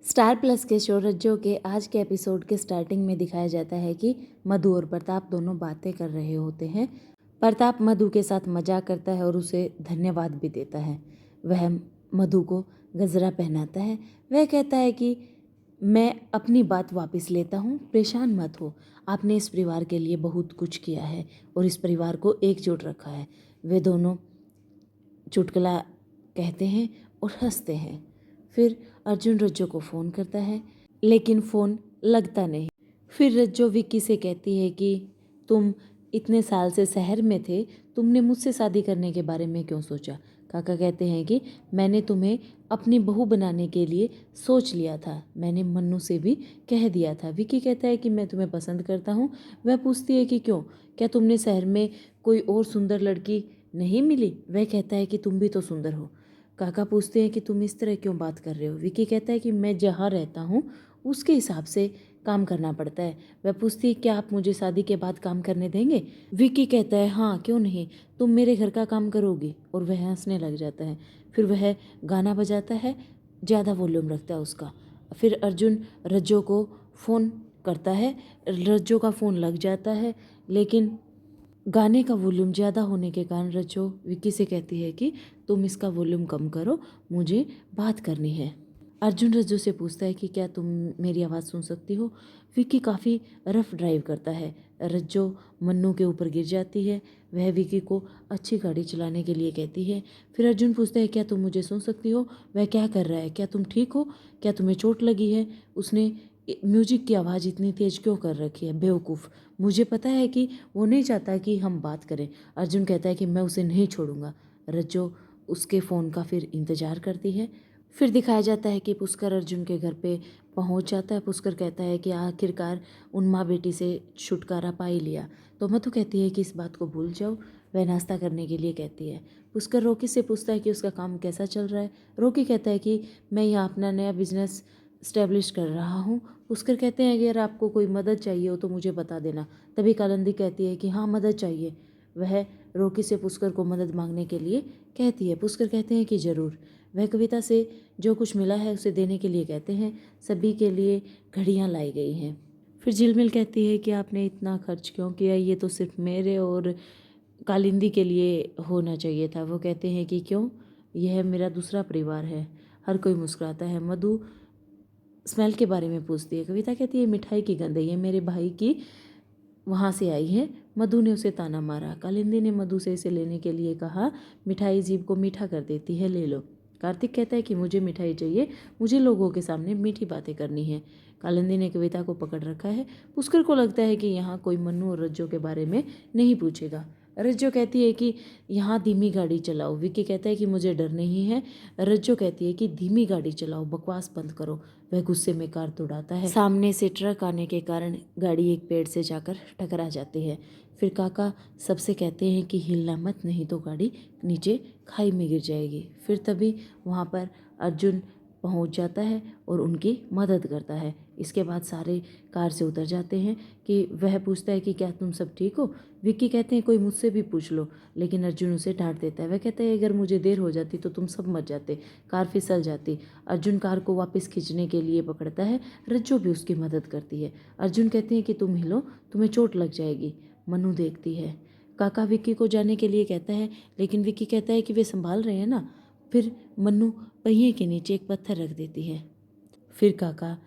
Star plus के show रज्जो के आज के एपिसोड के स्टार्टिंग में दिखाया जाता है कि मधु और प्रताप दोनों बातें कर रहे होते हैं। प्रताप मधु के साथ मजाक करता है और उसे धन्यवाद भी देता है। वह मधु को गजरा पहनाता है। वह कहता है कि मैं अपनी बात वापस लेता हूँ, परेशान मत हो। आपने इस परिवार के लिए बहुत कुछ किया है और इस परिवार को एकजुट रखा है। वे दोनों चुटकुला कहते हैं और हंसते हैं। फिर अर्जुन रज्जो को फ़ोन करता है लेकिन फ़ोन लगता नहीं। फिर रज्जो विक्की से कहती है कि तुम इतने साल से शहर में थे, तुमने मुझसे शादी करने के बारे में क्यों सोचा। काका कहते हैं कि मैंने तुम्हें अपनी बहू बनाने के लिए सोच लिया था, मैंने मन्नू से भी कह दिया था। विक्की कहता है कि मैं तुम्हें पसंद करता हूँ। वह पूछती है कि क्यों, क्या तुमने शहर में कोई और सुंदर लड़की नहीं मिली। वह कहता है कि तुम भी तो सुंदर हो। काका पूछते हैं कि तुम इस तरह क्यों बात कर रहे हो। विक्की कहता है कि मैं जहाँ रहता हूँ उसके हिसाब से काम करना पड़ता है। वह पूछती है क्या आप मुझे शादी के बाद काम करने देंगे। विक्की कहता है हाँ क्यों नहीं, तुम मेरे घर का काम करोगी। और वह हंसने लग जाता है। फिर वह गाना बजाता है, ज़्यादा वॉल्यूम रखता है उसका। फिर अर्जुन रज्जो को फ़ोन करता है। रज्जो का फ़ोन लग जाता है लेकिन गाने का वॉल्यूम ज़्यादा होने के कारण रज्जो विक्की से कहती है कि तुम इसका वॉल्यूम कम करो, मुझे बात करनी है। अर्जुन रज्जो से पूछता है कि क्या तुम मेरी आवाज़ सुन सकती हो। विक्की काफ़ी रफ ड्राइव करता है। रज्जो मन्नू के ऊपर गिर जाती है। वह विक्की को अच्छी गाड़ी चलाने के लिए कहती है। फिर अर्जुन पूछता है क्या तुम मुझे सुन सकती हो। वह क्या कर रहा है, क्या तुम ठीक हो, क्या तुम्हें चोट लगी है। उसने म्यूजिक की आवाज़ इतनी तेज़ क्यों कर रखी है, बेवकूफ़। मुझे पता है कि वो नहीं चाहता कि हम बात करें। अर्जुन कहता है कि मैं उसे नहीं छोड़ूंगा। रज्जो उसके फ़ोन का फिर इंतज़ार करती है। फिर दिखाया जाता है कि पुष्कर अर्जुन के घर पे पहुंच जाता है। पुष्कर कहता है कि आखिरकार उन माँ बेटी से छुटकारा पा ही लिया। तो मधु कहती है कि इस बात को भूल जाओ। वह नाश्ता करने के लिए कहती है। पुष्कर रोकी से पूछता है कि उसका काम कैसा चल रहा है। रोकी कहता है कि मैं यहाँ अपना नया बिजनेस स्टैब्लिश कर रहा हूँ। पुष्कर कहते हैं अगर आपको कोई मदद चाहिए हो तो मुझे बता देना। तभी कालिंदी कहती है कि हाँ मदद चाहिए। वह रोकी से पुष्कर को मदद मांगने के लिए कहती है। पुष्कर कहते हैं कि ज़रूर। वह कविता से जो कुछ मिला है उसे देने के लिए कहते हैं। सभी के लिए घड़ियाँ लाई गई हैं। फिर झिलमिल कहती है कि आपने इतना खर्च क्यों किया, ये तो सिर्फ मेरे और कालिंदी के लिए होना चाहिए था। वो कहते हैं कि क्यों, यह मेरा दूसरा परिवार है। हर कोई मुस्कुराता है। मधु स्मेल के बारे में पूछती है। कविता कहती है मिठाई की गंध है, ये मेरे भाई की वहाँ से आई है। मधु ने उसे ताना मारा। कालिंदी ने मधु से इसे लेने के लिए कहा। मिठाई जीभ को मीठा कर देती है, ले लो। कार्तिक कहता है कि मुझे मिठाई चाहिए, मुझे लोगों के सामने मीठी बातें करनी है। कालिंदी ने कविता को पकड़ रखा है। पुष्कर को लगता है कि यहाँ कोई मन्नू और रज्जो के बारे में नहीं पूछेगा। रज्जो कहती है कि यहाँ धीमी गाड़ी चलाओ। विक्की कहता है कि मुझे डर नहीं है। रज्जो कहती है कि धीमी गाड़ी चलाओ, बकवास बंद करो। वह गुस्से में कार दौड़ाता है। सामने से ट्रक आने के कारण गाड़ी एक पेड़ से जाकर टकरा जाती है। फिर काका सबसे कहते हैं कि हिलना मत, नहीं तो गाड़ी नीचे खाई में गिर जाएगी। फिर तभी वहाँ पर अर्जुन पहुँच जाता है और उनकी मदद करता है। इसके बाद सारे कार से उतर जाते हैं कि वह पूछता है कि क्या तुम सब ठीक हो। विक्की कहते हैं कोई मुझसे भी पूछ लो, लेकिन अर्जुन उसे डांट देता है। वह कहता है अगर मुझे देर हो जाती तो तुम सब मर जाते, कार फिसल जाती। अर्जुन कार को वापस खींचने के लिए पकड़ता है। रज्जो भी उसकी मदद करती है। अर्जुन कहते हैं कि तुम हिलो, तुम्हें चोट लग जाएगी। मनु देखती है। काका विक्की को जाने के लिए कहता है लेकिन विक्की कहता है कि वे संभाल रहे हैं ना। फिर मन्नू पहिए के नीचे एक पत्थर रख देती है। फिर काका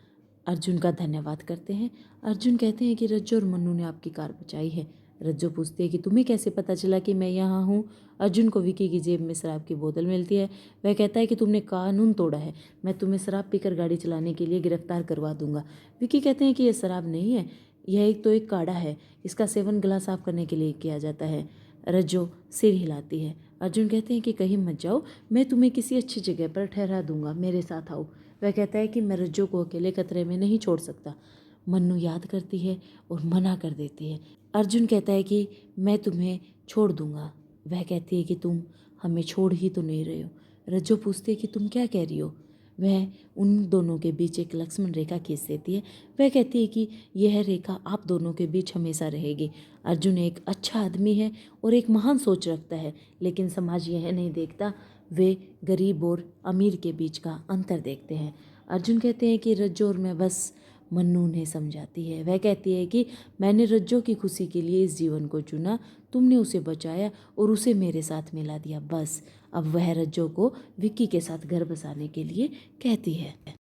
अर्जुन का धन्यवाद करते हैं। अर्जुन कहते हैं कि रज्जो और मन्नू ने आपकी कार बचाई है। रज्जो पूछती है कि तुम्हें कैसे पता चला कि मैं यहाँ हूँ। अर्जुन को विक्की की जेब में शराब की बोतल मिलती है। वह कहता है कि तुमने कानून तोड़ा है, मैं तुम्हें शराब पीकर गाड़ी चलाने के लिए गिरफ्तार करवा दूंगा। विक्की कहते हैं कि यह शराब नहीं है, यह एक काढ़ा है, इसका सेवन गला साफ करने के लिए किया जाता है। रज्जो सिर हिलाती है। अर्जुन कहते हैं कि कहीं मत जाओ, मैं तुम्हें किसी अच्छी जगह पर ठहरा दूंगा, मेरे साथ आओ। वह कहता है कि मैं रज्जो को अकेले खतरे में नहीं छोड़ सकता। मन्नू याद करती है और मना कर देती है। अर्जुन कहता है कि मैं तुम्हें छोड़ दूंगा। वह कहती है कि तुम हमें छोड़ ही तो नहीं रहे हो। रज्जो पूछती है कि तुम क्या कह रही हो। वह उन दोनों के बीच एक लक्ष्मण रेखा खींच देती है। वह कहती है कि यह रेखा आप दोनों के बीच हमेशा रहेगी। अर्जुन एक अच्छा आदमी है और एक महान सोच रखता है, लेकिन समाज यह नहीं देखता। वे गरीब और अमीर के बीच का अंतर देखते हैं। अर्जुन कहते हैं कि रज्जो और मैं बस मन्नू उन्हें समझाती है। वह कहती है कि मैंने रज्जो की खुशी के लिए इस जीवन को चुना, तुमने उसे बचाया और उसे मेरे साथ मिला दिया। बस अब वह रज्जो को विक्की के साथ घर बसाने के लिए कहती है।